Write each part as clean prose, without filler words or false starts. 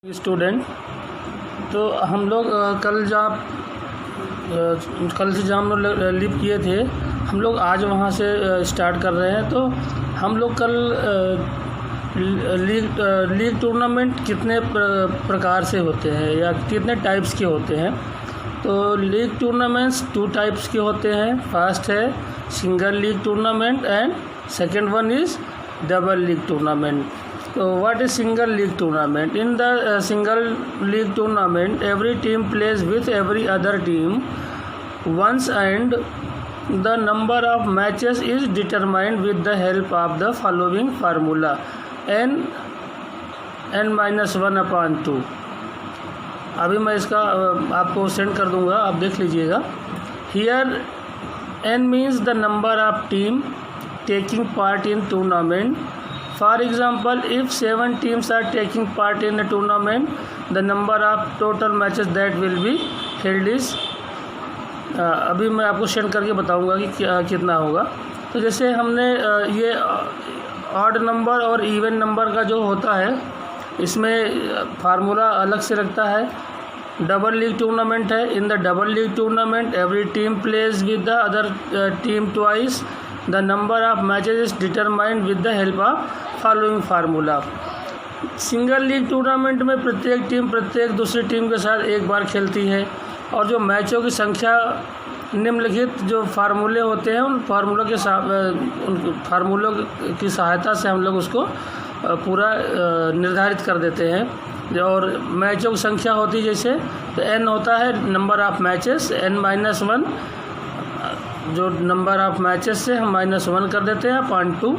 Student. तो हम लोग कल से जहाँ हम लोग लीव किए थे, हम लोग आज वहाँ से स्टार्ट कर रहे हैं। तो हम लोग कल लीग टूर्नामेंट कितने प्रकार से होते हैं या कितने टाइप्स के होते हैं। तो लीग टूर्नामेंट्स 2 टाइप्स के होते हैं। फर्स्ट है single league tournament and second one is double league tournament. So what is single league tournament? In the single league tournament, every team plays with every other team once, and the number of matches is determined with the help of the following formula: n-1/2। अभी मैं इसका आपको send कर दूंगा, आप देख लीजिएगा। Here n means the number of team taking part in tournament. For example, if 7 teams are taking part in a tournament, the number of total matches that will be held is अभी मैं आपको send करके बताऊंगा कि कितना होगा। तो जैसे हमने ये ऑड नंबर और इवन नंबर का जो होता है, इसमें फार्मूला अलग से रखता है। डबल लीग टूर्नामेंट है। In the double league tournament every team plays with the other team twice. The number of matches is determined with the help of following formula. Single league tournament में प्रत्येक team प्रत्येक दूसरी team के साथ एक बार खेलती है, और जो मैचों की संख्या निम्नलिखित जो फार्मूले होते हैं, उन फार्मूलों की सहायता से हम लोग उसको पूरा निर्धारित कर देते हैं। और मैचों की संख्या होती है, जैसे तो n होता है नंबर ऑफ़ मैचेस, n-1। जो नंबर ऑफ़ मैचेस से हम -1 कर देते हैं 0.2।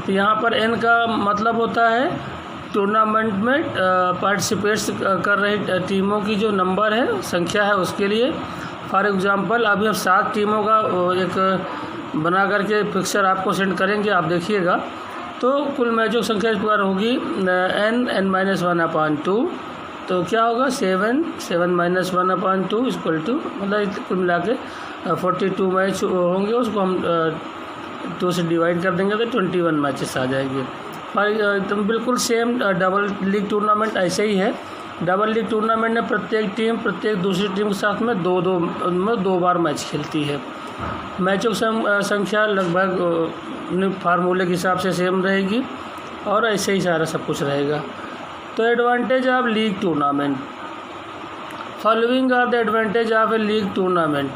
तो यहाँ पर n का मतलब होता है टूर्नामेंट में पार्टिसिपेट्स कर रही टीमों की जो नंबर है, संख्या है, उसके लिए। फॉर एग्ज़ाम्पल अभी हम 7 टीमों का एक बना करके पिक्चर आपको सेंड करेंगे, आप देखिएगा। तो कुल मैचों की संख्या इस प्रकार होगी n-1/2। तो क्या होगा 7 -1/2 इक्वल टू, मतलब कुल मिला के 42 मैच होंगे। उसको हम 2 से डिवाइड कर देंगे तो 21 मैचेस आ जाएंगे। और तो बिल्कुल सेम डबल लीग टूर्नामेंट ऐसे ही है। डबल लीग टूर्नामेंट में प्रत्येक टीम प्रत्येक दूसरी टीम के साथ में दो बार मैच खेलती है। मैचों की संख्या लगभग फार्मूले के हिसाब से सेम रहेगी, और ऐसे ही सारा सब कुछ रहेगा। तो advantage of league tournament. Following are the advantage of a league tournament.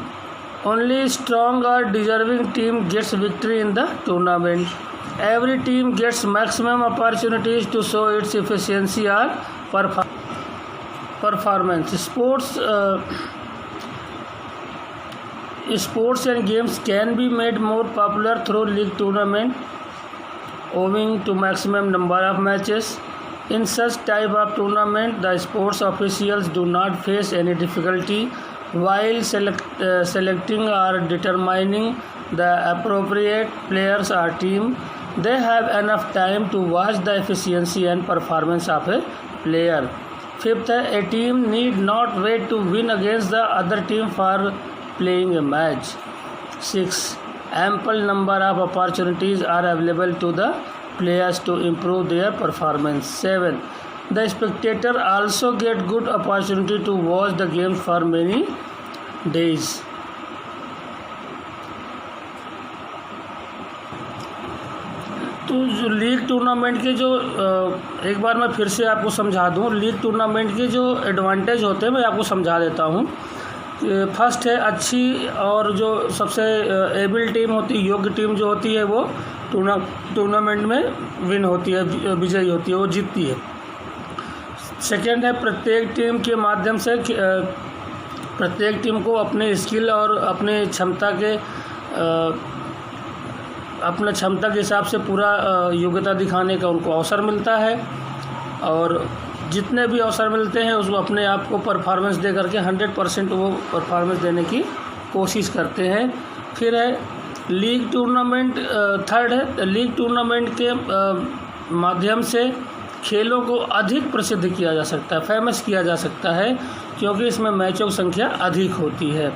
Only strong or deserving team gets victory in the tournament. Every team gets maximum opportunities to show its efficiency or performance. Sports and games can be made more popular through league tournament owing to maximum number of matches. In such type of tournament, the sports officials do not face any difficulty while selecting or determining the appropriate players or team. They have enough time to watch the efficiency and performance of a player. Fifth, a team need not wait to win against the other team for playing a match. 6, ample number of opportunities are available to the players to improve their performance. 7, the spectator also get good opportunity to watch the game for many days. तो जो league tournament के जो एक बार मैं फिर से आपको समझा दूं, लीग टूर्नामेंट के जो एडवांटेज होते हैं मैं आपको समझा देता हूं। फर्स्ट है अच्छी और जो सबसे एबल टीम होती है, योग्य टीम जो होती है, वो टूर्नामेंट में विन होती है, विजयी होती है, वो जीतती है। सेकेंड है प्रत्येक टीम के माध्यम से प्रत्येक टीम को अपने स्किल और अपने क्षमता के हिसाब से पूरा योग्यता दिखाने का उनको अवसर मिलता है, और जितने भी अवसर मिलते हैं उसको अपने आप को परफॉर्मेंस दे करके 100% वो परफॉर्मेंस देने की कोशिश करते हैं। फिर है लीग टूर्नामेंट। थर्ड है लीग टूर्नामेंट के माध्यम से खेलों को अधिक प्रसिद्ध किया जा सकता है, फेमस किया जा सकता है, क्योंकि इसमें मैचों की संख्या अधिक होती है।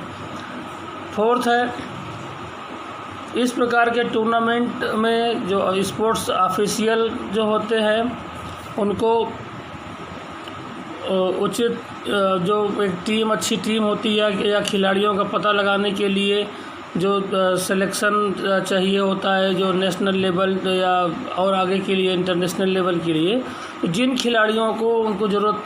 फोर्थ है इस प्रकार के टूर्नामेंट में जो स्पोर्ट्स ऑफिशियल जो होते हैं, उनको उचित जो एक टीम अच्छी टीम होती है या खिलाड़ियों का पता लगाने के लिए जो सिलेक्शन चाहिए होता है, जो नेशनल लेवल या और आगे के लिए इंटरनेशनल लेवल के लिए, तो जिन खिलाड़ियों को उनको ज़रूरत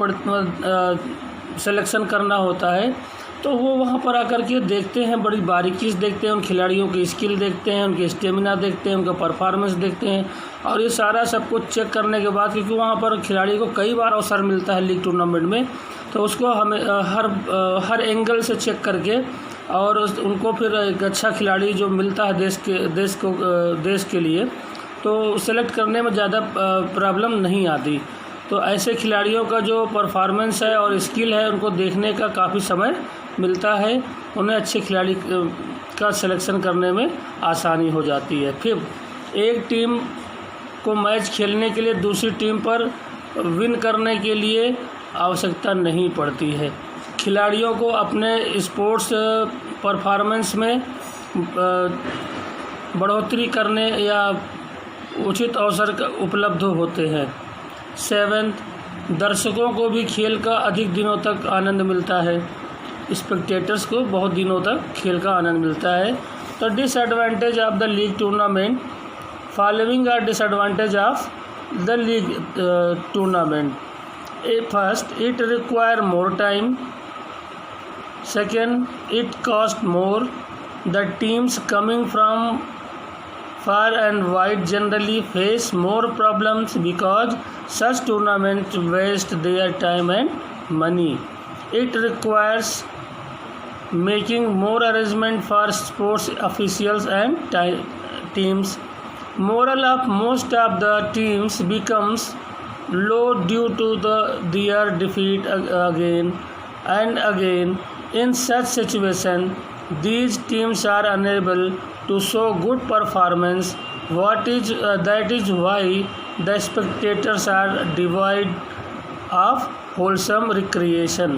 सिलेक्शन करना होता है तो वो वहाँ पर आकर के देखते हैं, बड़ी बारीकी से देखते हैं, उन खिलाड़ियों की स्किल देखते हैं, उनके स्टेमिना देखते हैं, उनका परफॉर्मेंस देखते हैं। और ये सारा सब कुछ चेक करने के बाद, क्योंकि वहाँ पर खिलाड़ी को कई बार अवसर मिलता है लीग टूर्नामेंट में, तो उसको हमें हर एंगल से चेक करके और उनको फिर एक अच्छा खिलाड़ी जो मिलता है देश के लिए, तो सेलेक्ट करने में ज़्यादा प्रॉब्लम नहीं आती। तो ऐसे खिलाड़ियों का जो परफॉर्मेंस है और स्किल है उनको देखने का काफ़ी समय मिलता है, उन्हें अच्छे खिलाड़ी का सिलेक्शन करने में आसानी हो जाती है। फिर एक टीम को मैच खेलने के लिए दूसरी टीम पर विन करने के लिए आवश्यकता नहीं पड़ती है। खिलाड़ियों को अपने स्पोर्ट्स परफॉर्मेंस में बढ़ोतरी करने या उचित अवसर उपलब्ध होते हैं। 7, दर्शकों को भी खेल का अधिक दिनों तक आनंद मिलता है। स्पेक्टेटर्स को बहुत दिनों तक खेल का आनंद मिलता है। तो disadvantage of the league tournament, following are disadvantage of the league tournament. First, it require more time. Second, it cost more. The teams coming from far and wide generally face more problems because such tournaments waste their time and money. It requires making more arrangement for sports officials and teams. Morale of most of the teams becomes low due to their defeat again and again. In such situation, these teams are unable to show good performance. That is why the spectators are devoid of wholesome recreation.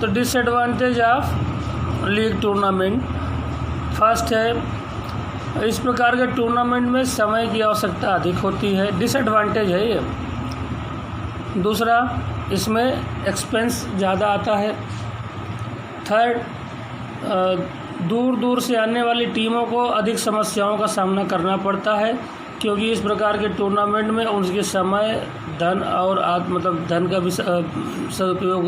तो disadvantage of league tournament, first है, इस प्रकार के tournament में समय की आवश्यकता अधिक होती है, डिसएडवांटेज है ये। दूसरा, इसमें एक्सपेंस ज़्यादा आता है। थर्ड, दूर दूर से आने वाली टीमों को अधिक समस्याओं का सामना करना पड़ता है, क्योंकि इस प्रकार के टूर्नामेंट में उनके समय, धन और धन का भी सदुपयोग,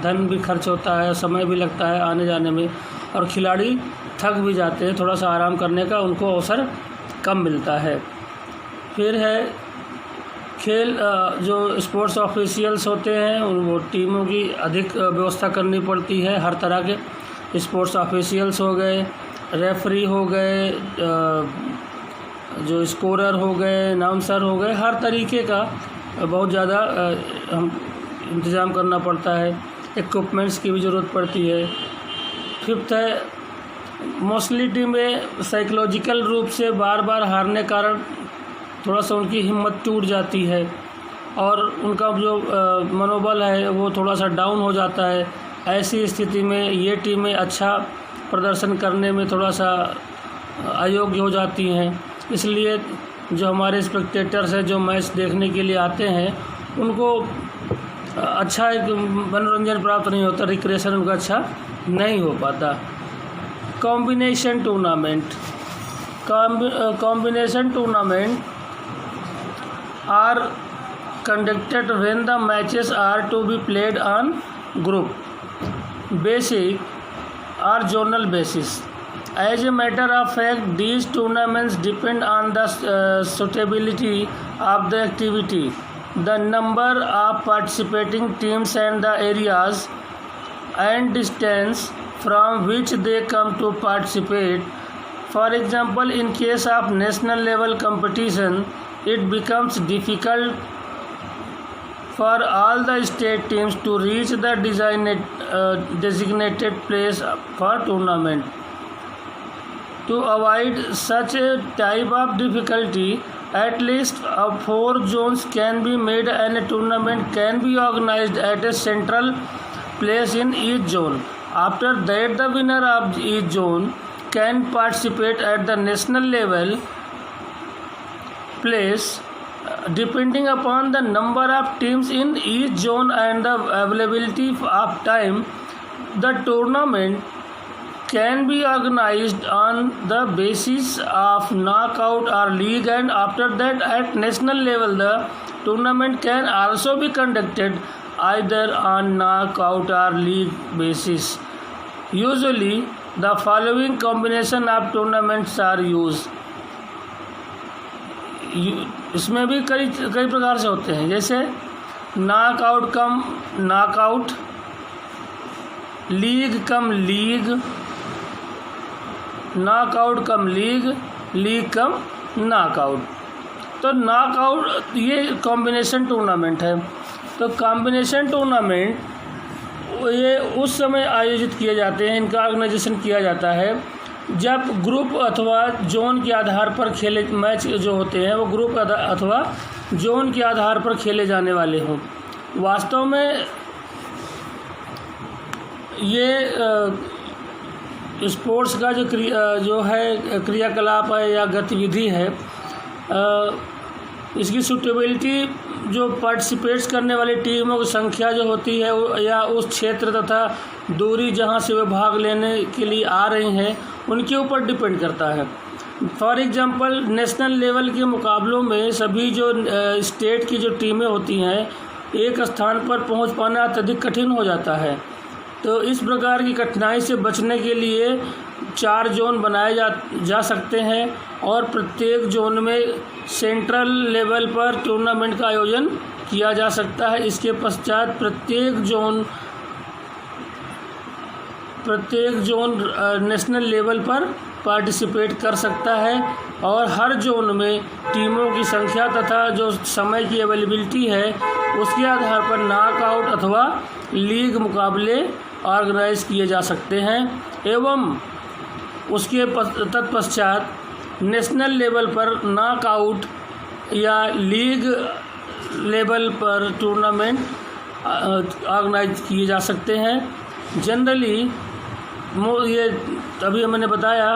धन भी खर्च होता है, समय भी लगता है आने जाने में, और खिलाड़ी थक भी जाते हैं, थोड़ा सा आराम करने का उनको अवसर कम मिलता है। फिर है खेल, जो स्पोर्ट्स ऑफिशियल्स होते हैं वो टीमों की अधिक व्यवस्था करनी पड़ती है। हर तरह के स्पोर्ट्स ऑफिशियल्स हो गए, रेफरी हो गए, जो स्कोरर हो गए, अनाउंसर हो गए, हर तरीके का बहुत ज़्यादा हम इंतज़ाम करना पड़ता है। इक्विपमेंट्स की भी ज़रूरत पड़ती है। फिफ्थ है, मोस्टली टीमें साइकोलॉजिकल रूप से बार बार हारने कारण थोड़ा सा उनकी हिम्मत टूट जाती है और उनका जो मनोबल है वो थोड़ा सा डाउन हो जाता है। ऐसी स्थिति में ये टीमें अच्छा प्रदर्शन करने में थोड़ा सा अयोग्य हो जाती हैं। इसलिए जो हमारे स्पेक्टेटर्स हैं, जो मैच देखने के लिए आते हैं, उनको अच्छा एक मनोरंजन प्राप्त नहीं होता, रिक्रिएशन उनका अच्छा नहीं हो पाता। Combination tournament are conducted when the matches are to be played on group, basic or zonal basis. As a matter of fact, these tournaments depend on the suitability of the activity, the number of participating teams and the areas and distance from which they come to participate. For example, in case of national level competition, it becomes difficult for all the state teams to reach the designated place for tournament. To avoid such a type of difficulty, at least 4 zones can be made and a tournament can be organized at a central place in each zone. After that, the winner of each zone can participate at the national level place Depending upon the number of teams in each zone and the availability of time, the tournament can be organized on the basis of knockout or league, and after that at national level the tournament can also be conducted either on knockout or league basis. Usually the following combination of tournaments are used. इसमें भी कई प्रकार से होते हैं, जैसे knockout cum knockout, league cum league, knockout cum league, league cum knockout. तो knockout ये कॉम्बिनेशन टूर्नामेंट है। तो कॉम्बिनेशन टूर्नामेंट ये उस समय आयोजित किए जाते हैं, इनका ऑर्गेनाइजेशन किया जाता है जब ग्रुप अथवा जोन के आधार पर खेले मैच जो होते हैं वो ग्रुप अथवा जोन के आधार पर खेले जाने वाले हों। वास्तव में ये स्पोर्ट्स का जो है क्रियाकलाप है या गतिविधि है, इसकी सूटेबिलिटी जो पार्टिसिपेट्स करने वाली टीमों की संख्या जो होती है या उस क्षेत्र तथा दूरी जहां से वे भाग लेने के लिए आ रही हैं उनके ऊपर डिपेंड करता है। फॉर एग्जांपल नेशनल लेवल के मुकाबलों में सभी जो स्टेट की जो टीमें होती हैं एक स्थान पर पहुंच पाना अत्यधिक कठिन हो जाता है। तो इस प्रकार की कठिनाई से बचने के लिए 4 जोन बनाए जा सकते हैं और प्रत्येक जोन में सेंट्रल लेवल पर टूर्नामेंट का आयोजन किया जा सकता है। इसके पश्चात प्रत्येक जोन नेशनल लेवल पर पार्टिसिपेट कर सकता है और हर जोन में टीमों की संख्या तथा जो समय की अवेलेबिलिटी है उसके आधार पर नॉकआउट अथवा लीग मुकाबले ऑर्गेनाइज किए जा सकते हैं एवं उसके तत्पश्चात नेशनल लेवल पर नॉकआउट या लीग लेवल पर टूर्नामेंट ऑर्गेनाइज किए जा सकते हैं। जनरली ये अभी मैंने बताया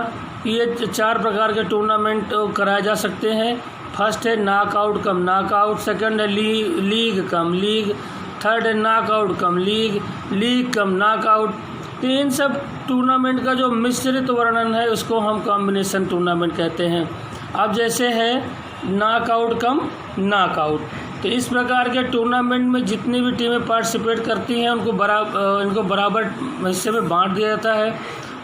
कि ये 4 प्रकार के टूर्नामेंट कराए जा सकते हैं। फर्स्ट है नॉकआउट कम नॉकआउट, सेकंड है लीग कम लीग, थर्ड है knockout cum league, league cum knockout. तो इन सब टूर्नामेंट का जो मिश्रित वर्णन है उसको हम कॉम्बिनेशन टूर्नामेंट कहते हैं। अब जैसे है नॉकआउट कम नॉकआउट, तो इस प्रकार के टूर्नामेंट में जितनी भी टीमें पार्टिसिपेट करती हैं इनको बराबर हिस्से में बांट दिया जाता है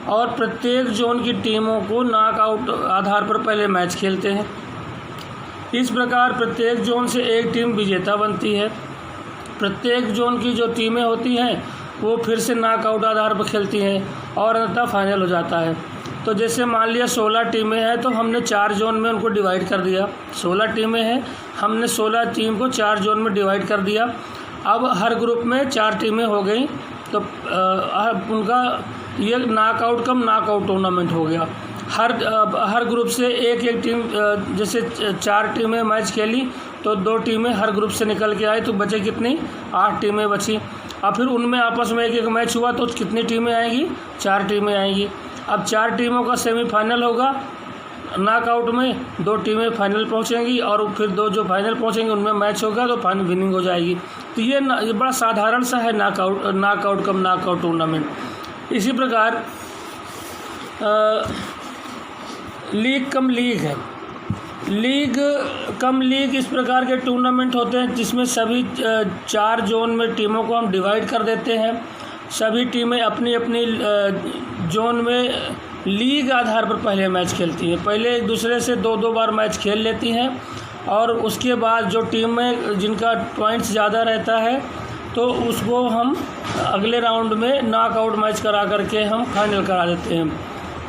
और प्रत्येक जोन की टीमों को नॉकआउट आधार पर पहले मैच खेलते हैं। इस प्रकार प्रत्येक जोन से एक टीम विजेता बनती है। प्रत्येक जोन की जो टीमें होती हैं वो फिर से नॉकआउट आधार पर खेलती हैं और अंततः फाइनल हो जाता है। तो जैसे मान लिया 16 टीमें हैं तो हमने 4 जोन में उनको डिवाइड कर दिया। 16 टीमें हैं, हमने 16 टीम को 4 जोन में डिवाइड कर दिया। अब हर ग्रुप में 4 टीमें हो गई तो उनका ये नॉकआउट कम नॉकआउट टूर्नामेंट हो गया। हर ग्रुप से एक टीम, जैसे 4 टीमें मैच खेली तो 2 टीमें हर ग्रुप से निकल के आई तो बचे कितनी 8 टीमें बची। अब फिर उनमें आपस में एक मैच हुआ तो कितनी टीमें आएंगी 4 टीमें आएंगी। अब 4 टीमों का सेमीफाइनल होगा, नॉकआउट में 2 टीमें फाइनल पहुंचेंगी और फिर 2 जो फाइनल पहुंचेंगी उनमें मैच होगा तो फाइनल विनिंग हो जाएगी। तो ये बड़ा साधारण सा है नॉकआउट कम नॉकआउट टूर्नामेंट। इसी प्रकार लीग कम लीग है। लीग कम लीग इस प्रकार के टूर्नामेंट होते हैं जिसमें सभी 4 जोन में टीमों को हम डिवाइड कर देते हैं। सभी टीमें अपनी अपनी जोन में लीग आधार पर पहले मैच खेलती हैं। पहले एक दूसरे से 2-2 बार मैच खेल लेती हैं और उसके बाद जो टीम में जिनका पॉइंट्स ज़्यादा रहता है तो उसको हम अगले राउंड में नॉकआउट मैच करा करके हम फाइनल करा देते हैं।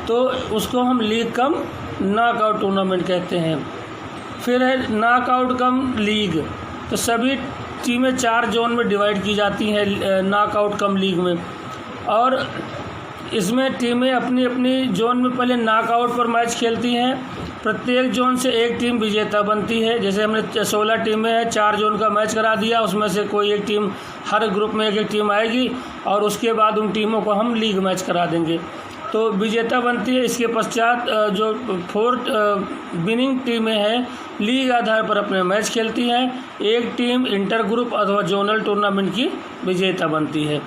तो उसको हम लीग कम नॉकआउट टूर्नामेंट कहते हैं। फिर है नॉकआउट कम लीग, तो सभी टीमें 4 जोन में डिवाइड की जाती हैं नॉकआउट कम लीग में और इसमें टीमें अपनी अपनी जोन में पहले नॉकआउट पर मैच खेलती हैं। प्रत्येक जोन से एक टीम विजेता बनती है। जैसे हमने 16 टीमें हैं, 4 जोन का मैच करा दिया, उसमें से कोई एक टीम, हर ग्रुप में एक टीम आएगी और उसके बाद उन टीमों को हम लीग मैच करा देंगे। तो विजेता बनती है। इसके पश्चात जो 4 विनिंग टीमें हैं लीग आधार पर अपने मैच खेलती हैं। एक टीम इंटर ग्रुप अथवा जोनल टूर्नामेंट की विजेता बनती है।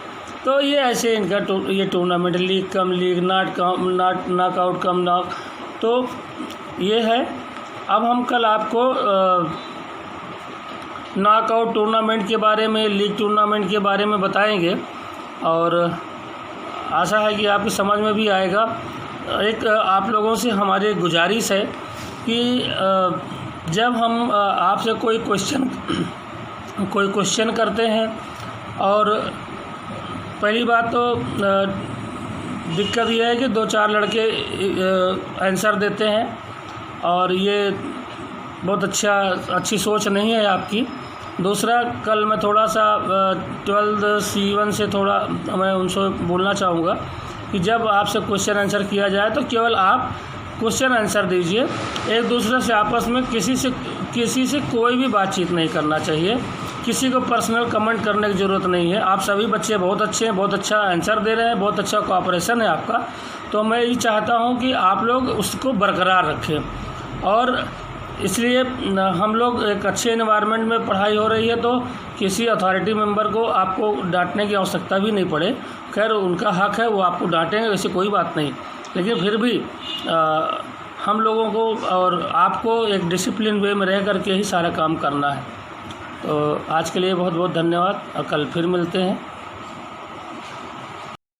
तो ये ऐसे इनका ये tournament league cum league, knockout cum knock, तो ये है। अब हम कल आपको नॉकआउट टूर्नामेंट के बारे में, लीग टूर्नामेंट के बारे में बताएंगे और आशा है कि आपकी समझ में भी आएगा। एक आप लोगों से हमारी गुजारिश है कि जब हम आपसे कोई क्वेश्चन करते हैं और पहली बात तो दिक्कत यह है कि 2-4 लड़के आंसर देते हैं और ये बहुत अच्छी सोच नहीं है आपकी। दूसरा, कल मैं थोड़ा सा 12 C1 से थोड़ा मैं उनसे बोलना चाहूँगा कि जब आपसे क्वेश्चन आंसर किया जाए तो केवल आप क्वेश्चन आंसर दीजिए। एक दूसरे से आपस में किसी से कोई भी बातचीत नहीं करना चाहिए। किसी को पर्सनल कमेंट करने की ज़रूरत नहीं है। आप सभी बच्चे बहुत अच्छे हैं, बहुत अच्छा आंसर दे रहे हैं, बहुत अच्छा कोऑपरेशन है आपका। तो मैं ये चाहता हूँ कि आप लोग उसको बरकरार रखें और इसलिए हम लोग एक अच्छे एनवायरनमेंट में पढ़ाई हो रही है तो किसी अथॉरिटी मेंबर को आपको डांटने की आवश्यकता भी नहीं पड़े। खैर उनका हक है, वो आपको डांटेंगे, वैसे कोई बात नहीं, लेकिन फिर भी हम लोगों को और आपको एक डिसिप्लिन वे में रह करके ही सारा काम करना है। तो आज के लिए बहुत बहुत धन्यवाद और कल फिर मिलते हैं।